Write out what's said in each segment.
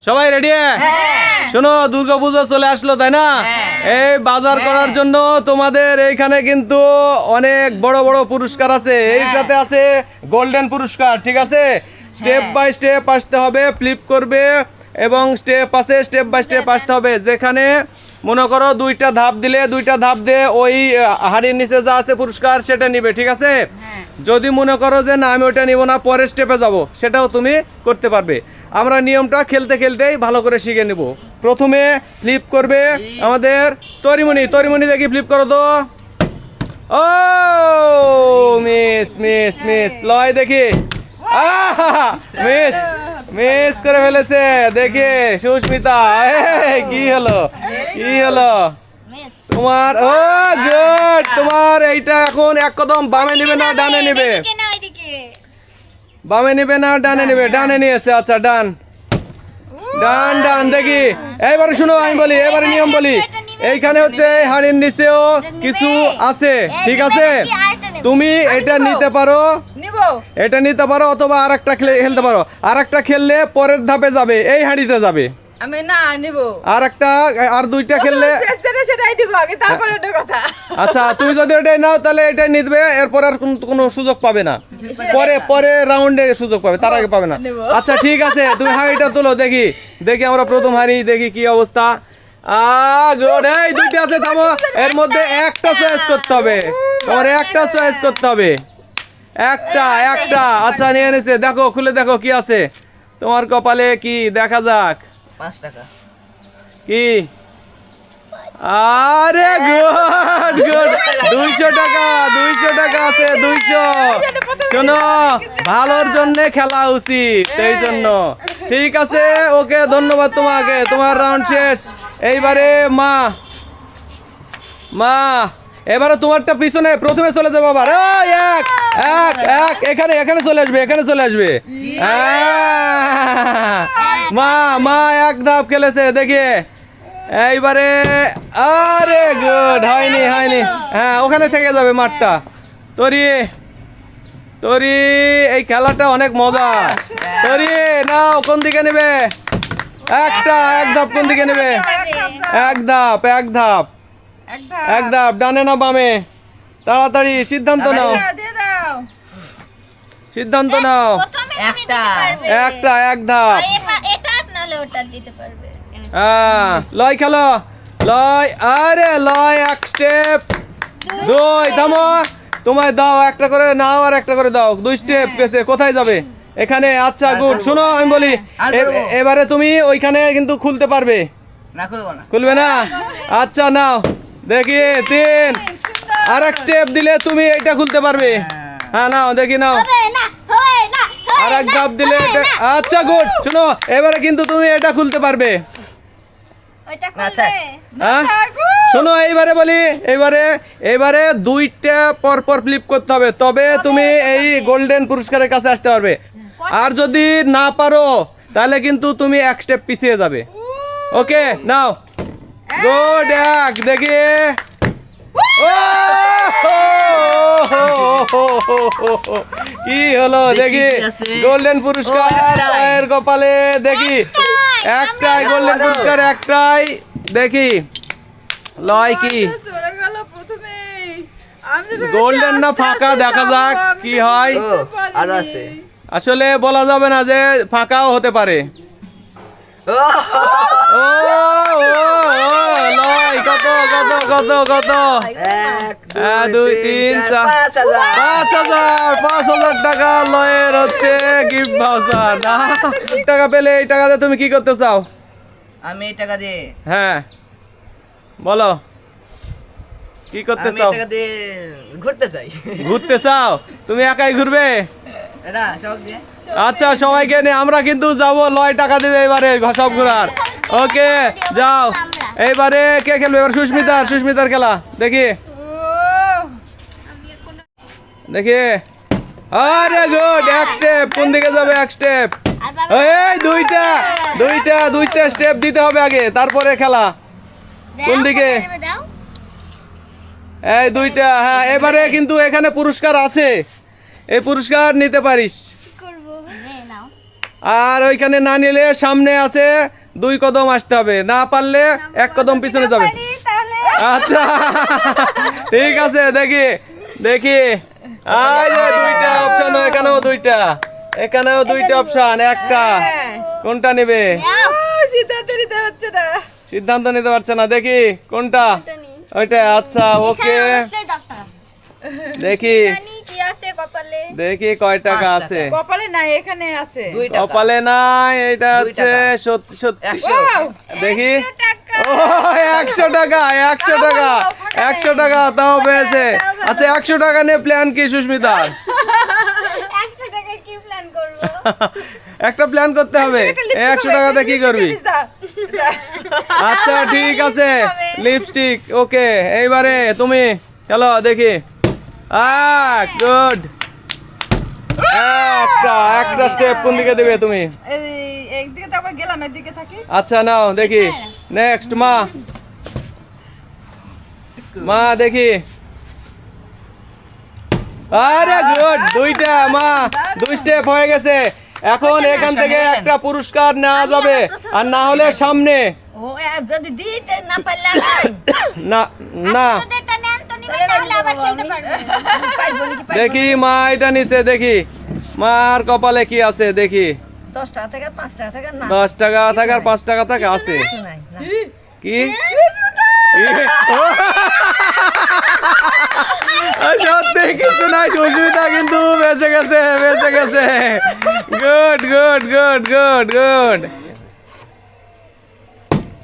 সবাই রেডি? শোনো, দুর্গাপূজা চলে আসলো, তাই না? এই বাজার করার জন্য তোমাদের এইখানে কিন্তু অনেক বড় বড় পুরস্কার আছে। এইটাতে আছে গোল্ডেন পুরস্কার, ঠিক আছে? স্টেপ বাই স্টেপ আসতে হবে, ফ্লিপ করবে এবং স্টেপ আছে, স্টেপ বাই স্টেপ আসতে হবে। যেখানে মনে করো দুইটা ধাপ দিলে, দুইটা ধাপ দিয়ে ওই হাড়ির নিচে যা আছে পুরস্কার সেটা নিবে, ঠিক আছে? যদি মনে করো যে না আমি ওইটা নিব না, পরের স্টেপে যাব, সেটাও তুমি করতে পারবে। আমরা নিয়মটা খেলতে খেলতেই ভালো করে শিখে নেব। প্রথমে ফ্লিপ করবে আমাদের তরিমণি। তরিমণি দেখি ফ্লিপ করো তো। ও মিস মিস মিস। লয় দেখি, মিস মিস করে ফেলেছে। দেখি সুস্মিতা, কি হলো কি হলো তোমার? ও গুড। তোমার এইটা এখন এক কদম বামে নিবে না ডানে নিবে? বামে নিবে না ডানে নিবে? ডানে নিয়েছে। আচ্ছা, ডান ডান ডান। দেখি এইবারে শুনো, আমি বলি, এবারে নিয়ম বলি। এইখানে হচ্ছে হাড়ির নিচেও কিছু আছে, ঠিক আছে? তুমি এটা নিতে পারো, এটা নিতে পারো, অথবা আর একটা খেলতে পারো। আর একটা খেললে পরের ধাপে যাবে, এই হাড়িতে যাবে। আমি না নিব। আর একটা আর দুইটা খেললে সেটাই দিব আগে, তারপরে ওটা কথা। আচ্ছা, তুমি যদি এটাই নাও তাহলে এটাই নিবে, এরপর আর কোনো সুযোগ পাবে না। পরে পরে রাউন্ডে সুযোগ পাবে, তার আগে পাবে না। আচ্ছা ঠিক আছে, তুমি হাড়িটা তোলো। দেখি দেখি আমরা প্রথম হাড়ি, দেখি কি অবস্থা। গুড। এই দুইটা আছে, থামো। এর মধ্যে একটা চয়েস করতে হবে, তোমার একটা চয়েস করতে হবে। একটা একটা। আচ্ছা, নিয়ে এনেছে, দেখো, খুলে দেখো কি আছে তোমার কপালে। কি দেখা যাক? 5 টাকা। কি? আরে গুড গুড। 200 টাকা, 200 টাকা আছে, 200। শোনো, ভালোর জন্য খেলা উচিত, এই জন্য। ঠিক আছে, ওকে, ধন্যবাদ তোমাকে। তোমার রাউন্ড শেষ। এইবারে মা মা এবারে তোমারটা পিছনে প্রথমে চলে যাবো আবার। এক এক এক। এখানে এখানে চলে আসবে, এখানে চলে আসবে। মা মা এক ধাপ খেলেছে, দেখি এইবারে। আরে গুড। হয়নি হয়নি। হ্যাঁ, ওখানে থেকে যাবে মাঠটা। তরি তরি, এই খেলাটা অনেক মজা। তরি নাও, কোন দিকে নেবে? একটা এক ধাপ। কোন দিকে নেবে? এক ধাপ এক ধাপ এক ধাপ। ডানে না বামে? তাড়াতাড়ি সিদ্ধান্ত নাও, সিদ্ধান্ত নাও। একটা একটা এক ধাপ। লয় খেলো, লয়। আরে লয়, এক স্টেপ, দুই। থামো, তোমায় দাও, একটা করে নাও আর একটা করে দাও। 2 স্টেপ গেছে, কোথায় যাবে? এখানে। আচ্ছা গুড। শোনো, আমি বলি, এবারে তুমি ওইখানে কিন্তু খুলতে পারবে না? খুলবো না। খুলবে না? আচ্ছা নাও, দেখি 3। আর এক স্টেপ দিলে তুমি এটা খুলতে পারবে। হ্যাঁ নাও, দেখি নাও। আর এক ধাপ দিলে এটা। আচ্ছা গুড। শোনো, এবারে কিন্তু তুমি এটা খুলতে পারবে। হ্যাঁ শোনো, এইবারে বলি, এইবারে দুইটা পর পর ফ্লিপ করতে হবে, তবে তুমি এই গোল্ডেন পুরস্কারের কাছে আসতে পারবে। আর যদি না পারো তাহলে কিন্তু তুমি এক স্টেপ পিছিয়ে যাবে। ওকে নাও, গুড। এক দেখি। কি হলো দেখি? গোল্ডেন পুরস্কার এর কপালে। দেখি একটাই গোল্ডেন পুরস্কার, একটাই। দেখি লয় কি গোল্ডেন না ফাঁকা, দেখা যাক কি হয়। আসলে বলা যাবে না, যে ফাঁকাও হতে পারে। ও লয় কত কত কত কত? 1 2 3 4 5,000 টাকা লয়ের হচ্ছে গিফট ভাউচার। টাকা পেলে এই টাকা দিয়ে তুমি কি করতে চাও? আমি এই টাকা দিয়ে, হ্যাঁ বলো, কি করতে আমি চাও? এই টাকা দিয়ে ঘুরতে চাই। ঘুরতে চাও? তুমি একাই ঘুরবে? না, সব দিয়ে। আচ্ছা, সবাইকে নিয়ে আমরা কিন্তু যাবো। লয় টাকা দেবে এবারে সব ঘোরার। ওকে যাও। এইবারে কে খেলবে? এবার সুস্মিতার খেলা। দেখি দেখি। আরে গুড। এক স্টেপ। কোন দিকে যাবে? এক স্টেপ। এই দুইটা স্টেপ দিতে হবে আগে, তারপরে খেলা। কোন দিকে? এই দুইটা। হ্যাঁ, এবারে কিন্তু এখানে পুরস্কার আছে, এই পুরস্কার নিতে পারিস। আর ওইখানে না নিলে সামনে আছে 2 কদম আসতে হবে, না পারলে 1 কদম পিছনে যাবে। আচ্ছা ঠিক আছে, দেখি দেখি। এই যে 2টা অপশন, এখানেও 2টা, এখানেও 2টা অপশন, একটা কোনটা নেবে? সিদ্ধান্ত নিতে পারছে না, দেখি কোনটা ওইটা। আচ্ছা ওকে, দেখি দেখি কয় টাকা 5 আছে। কপালে নাই, এখানে আছে। 2 টাকা। কপালে নাই, এটা 2 হচ্ছে টাকা। সত্যি সত্যি। 100। দেখি ও 100 টাকা, 100 টাকা, 100 টাকা তাও পেয়েছে। আচ্ছা 100 টাকা নিয়ে প্ল্যান কি সুস্মিতা? 100 টাকা কি প্ল্যান করব? একটা প্ল্যান করতে হবে। 100 টাকাতে কি করবি? আচ্ছা ঠিক আছে, লিপস্টিক। ওকে, এইবারে তুমি চলো দেখি। গুড, একটা স্টেপ কোন দিকে দিবে তুমি? একদিকে তো আবার গেলাম, এদিকে থাকি। আচ্ছা নাও দেখি, নেক্সট মা। মা দেখি। আরে গুড, 2টা মা, 2 স্টেপ হয়ে গেছে। এখন এখান থেকে একটা পুরস্কার নেওয়া যাবে, আর না হলে সামনে। ও যদি দিতে না পারলে না না, যদি এটা নেন তো নিবেন, তাহলে আবার খেলতে পারবেন। দেখি মা এটা নিচে, দেখি মার কপালে কি আছে দেখি। 10 টাকা থেকে 5 টাকা থেকে না 10 টাকা থাকে আর 5 টাকা থাকে আছে নাই না। কি? সত্যি কিছু নাই, সুস্মিতা কিন্তু বেঁচে গেছে, বেঁচে গেছে। Good good good good good.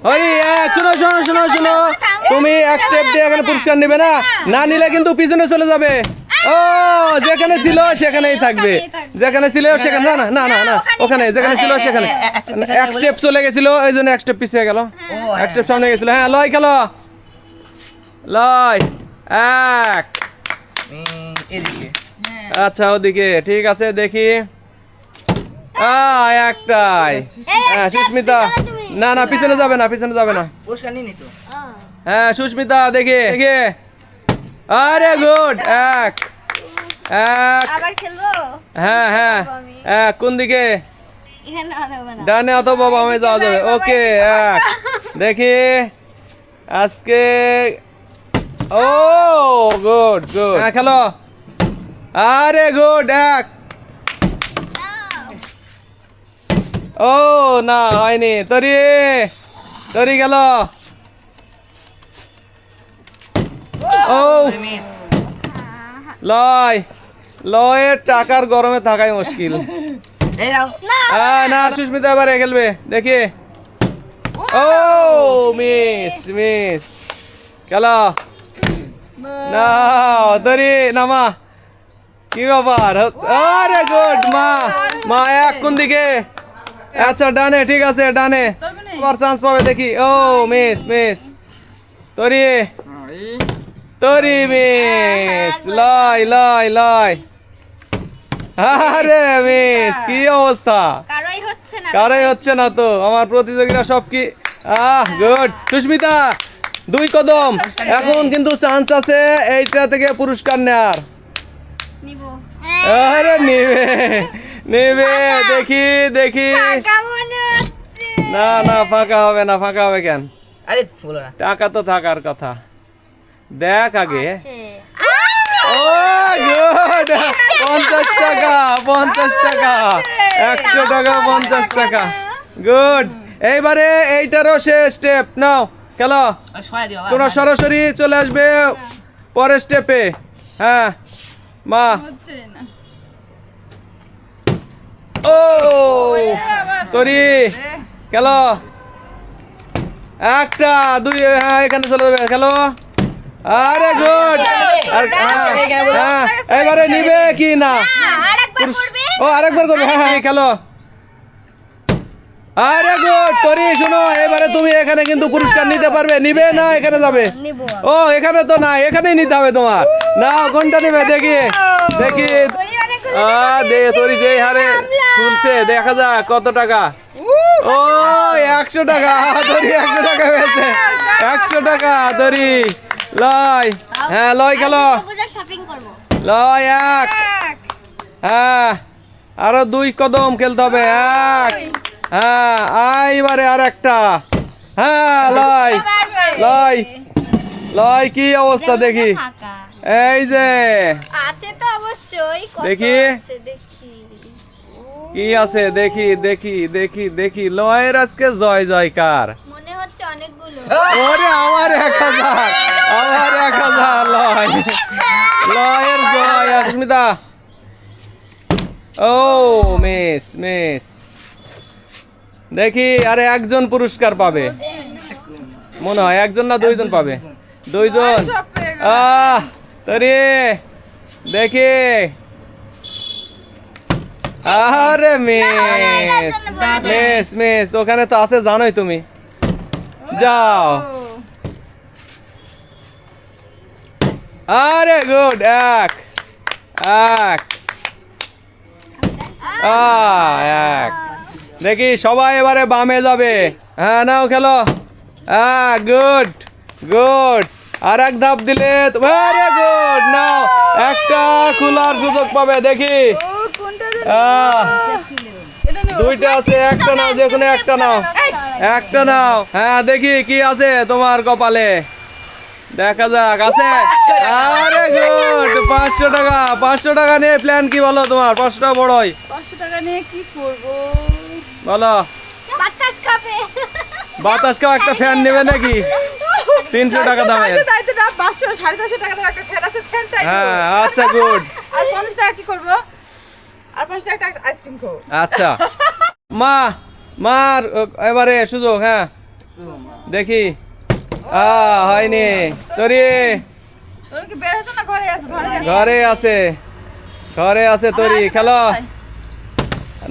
Hari শোনো শোনো শোনো শোনো, তুমি 1 স্টেপ দিয়ে এখানে পুরস্কার নেবে না, না নিলে কিন্তু পিছনে চলে যাবে। ও যেখানে ছিল সেখানেই থাকবে, যেখানে ছিল সেখানে। না না না না, ওখানে যেখানে ছিল সেখানে। 1 স্টেপ চলে গেছিল, এই জন্য 1 স্টেপ পিছিয়ে গেল, 1 স্টেপ সামনে গেছিল। হ্যাঁ লয় খেলো, লয় 1। এদিকে। আচ্ছা ওদিকে, ঠিক আছে দেখি। একটাই। হ্যাঁ সুস্মিতা, না না পিছনে যাবে না, পিছনে যাবে না। পুরস্কার নিয়ে নিত। হ্যাঁ সুস্মিতা দেখি দেখি। আরে গুড, 1 আবার খেলবো? হ্যাঁ হ্যাঁ, কোন দিকে? এখানে আনবে না। ডানে অথবা বামে যাওয়া যাবে। ওকে 1 দেখি আজকে। ও গুড গুড, হ্যাঁ খেলো। আরে গুড, 1। ও না হয়নি, তরি তরি গেল। ও মিস। লয়, লয়ের টাকার গরমে থাকাই মুশকিল। এই নাও। না সুস্মিতা এবারে খেলবে দেখি। ও মিস মিস, খেলো। না তরি নামা, কি ব্যাপার? আরে গুড মা, মা 1 কোন দিকে? আচ্ছা ডানে, ঠিক আছে ডানে, আবার চান্স পাবে দেখি। ও মিস মিস, তরি তরি মিস, লয় লয় লয়। আরে মিস, কি অবস্থা? কারোই হচ্ছে না। কারই হচ্ছে না তো, আমার প্রতিযোগীরা সব কি। গুড সুস্মিতা, 2 কদম। এখন কিন্তু চান্স আছে এইটা থেকে পুরস্কার নেয়ার। নিবো। আরে নিবে নিবে, দেখি দেখি। কেমন হচ্ছে? না না ফাঁকা হবে না, ফাঁকা হবে কেন? আরে বলো না। টাকা তো থাকার কথা, দেখ আগে। আছে। ও গুড, 50 টাকা, 50 টাকা, 100 টাকা, 50 টাকা। গুড, এইবারে এইটারও শেষ স্টেপ নাও, খেলো। আর সরাই দিও। তোমরা সরাসরি চলে আসবে পরের স্টেপে। হ্যাঁ মা। ও তরি খেলো, 1 2, হ্যাঁ এখানে চলে যাবে, খেলো। আরে গুড, এবারে নিবে কি না? আরেকবার করবে? ও আরেকবার করবে, হ্যাঁ হ্যাঁ খেলো। আরে গুড তরি, শোনো এবারে তুমি এখানে কিন্তু পুরস্কার নিতে পারবে, নিবে না এখানে যাবে? নিবো। ও এখানে তো না, এখানেই নিতে হবে তোমার। না কোনটা নিবে দেখি দেখি। দে তরি যে হারে তুলছে, দেখা যাক কত টাকা। ও 100 টাকা, তরি 100 টাকা হয়েছে, 100 টাকা তরি। লয়, হ্যাঁ লয় খেলো, পূজা শপিং করব। লয় 1। হ্যাঁ আরো 2 কদম খেলতে হবে। এক, হ্যাঁ এইবারে আর একটা, হ্যাঁ লয় লয় লয়, কি অবস্থা দেখি, ফাঁকা এই যে আছে তো অবশ্যই, কত দেখি। আছে দেখি। কি আছে দেখি দেখি দেখি দেখি, লয়ের আজকে জয় জয়কার। মনে হচ্ছে অনেকগুলো। ওরে আমার 1000, আমার 1000 লয়, লয়ের জয়। সুস্মিতা, ও মিস মিস, দেখি আরে একজন পুরস্কার পাবে মনে হয়, একজন না 2 জন পাবে, 2 জন। সব পেয়ে গেল। তরি দেখি, আরে মিস মিস মিস, ওখানে তো আছে জানোই তুমি, যাও। আরে গুড, এক এক, এক। দেখি সবাই এবারে বামে যাবে, হ্যাঁ নাও খেলো, হ্যাঁ গুড গুড, আর এক ধাপ দিলে, ভেরি গুড, নাও একটা খোলার সুযোগ পাবে, দেখি। ও, কোনটা দিল? এটা নেও। 2টা আছে, একটা নাও, যে কোনো একটা নাও, একটা নাও। হ্যাঁ দেখি কি আছে তোমার কপালে, দেখা যাক আছে। আরে গুড, 500 টাকা, 500 টাকা নিয়ে প্ল্যান কি বলো তোমার? 500 টাকা বড়ই, 500 টাকা নিয়ে কি করব? বলো। বাতাস খাবে। বাতাস খাও, একটা ফ্যান নেবে নাকি? 300 টাকা দামের। তাইতো না, 500 450 টাকা দামের একটা ফ্যান আছে, ফ্যান তাই তো। হ্যাঁ আচ্ছা গুড, আর 50 টাকা কি করব? আর 50 টাকা একটা আইসক্রিম খাবো। আচ্ছা মার এবারে সুযোগ, হ্যাঁ দেখি। হয়নি, তরি তোর কি বের হচ্ছে না ঘরে আছে? ঘরে আছে। ঘরে আছে, ঘরে আছে তরি, খেলো।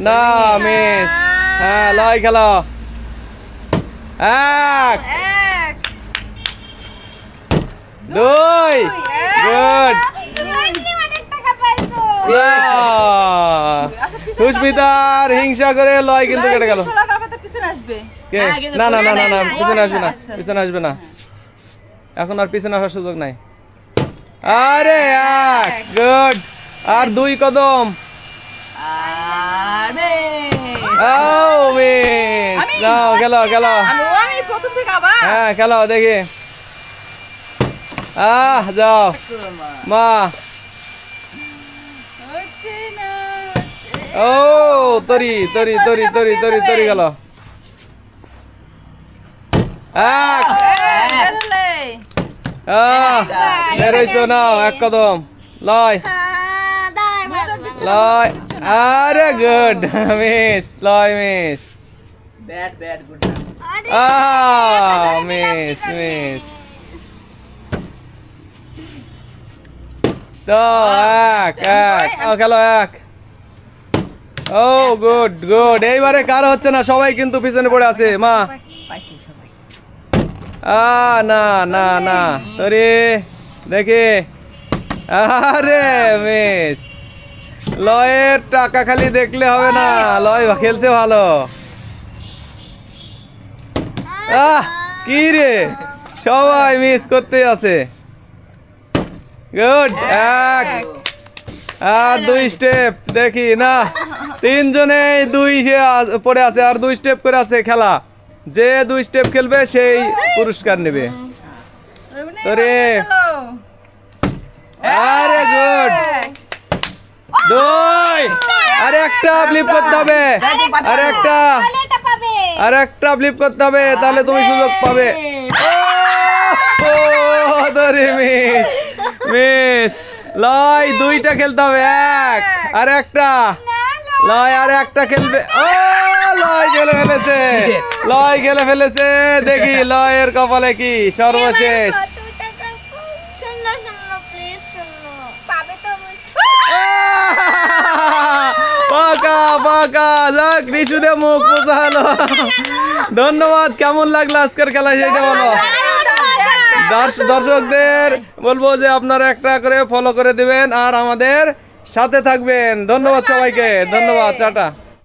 না মিস, হ্যাঁ লয় খেলো, এক এক, 2, গুড। তুমি অনেক টাকা পাইছো। আচ্ছা, পিছনে সুস্মিতার হিংসা করে লয় কিন্তু কেটে গেল। 200 টাকা আমাদের পিছনে আসবে। কে? হ্যাঁ, কিন্তু না না না না না, না, পিছনে আসবে না, আচ্ছা, পিছনে আসবে না, এখন আর পিছনে আসার সুযোগ নাই। আরে এক, গুড, আর 2 কদম। আর মিস। ও মিস, যাও খেলো খেলো, আমি প্রথম থেকে আবার। হ্যাঁ খেলো দেখি। যাও মা। হচ্ছে না, ও তরি তরি তরি তরি তরি তরি গেল, এক। বেরোলে। বেরোইছো, নাও 1 কদম, লয় দাও এবার। লয়, আরে গুড, মিস, লয় মিস, ব্যাড ব্যাড গুড না। আরে মিস মিস, তো এক এক, খেলো এক। ও গুড গুড, এইবারে কার হচ্ছে না, সবাই কিন্তু পিছনে পড়ে আছে। মা, পাইছি সবাই। না না না, তরি দেখি, আরে মিস, লয়ের টাকা খালি দেখলে হবে না, লয় খেলছে ভালো। কি রে, সবাই মিস করতে আছে। গুড, এক আর 2 স্টেপ, দেখি না 3 জনে 2 পড়ে আছে, আর 2 স্টেপ করে আছে খেলা, যে 2 স্টেপ খেলবে সেই পুরস্কার নেবে। তোরে, আরে গুড, 2, আর একটা ফ্লিপ করতে হবে, আর একটা, তাহলে এটা পাবে। আর একটা ফ্লিপ করতে হবে, তাহলে তুমি সুযোগ পাবে। ও তোরে মিস মিস, লয় 2টা খেলতে হবে, এক আর একটা, লয় আর একটা খেলবে। ও লয় খেলে ফেলেছে, লয় খেলে ফেলেছে, দেখি লয়ের কপালে কি সর্বশেষ। কত টাকা? শোনো শোনো প্লিজ শোনো, পাবে তো পাকা পাকা, যাক রিশুদে মুখ বোঝালো। ধন্যবাদ, কেমন লাগলো আজকের খেলা সেটা বলো। দর্শকদের বলবো যে আপনারা একটা করে ফলো করে দিবেন আর আমাদের সাথে থাকবেন। ধন্যবাদ সবাইকে, ধন্যবাদ, টাটা।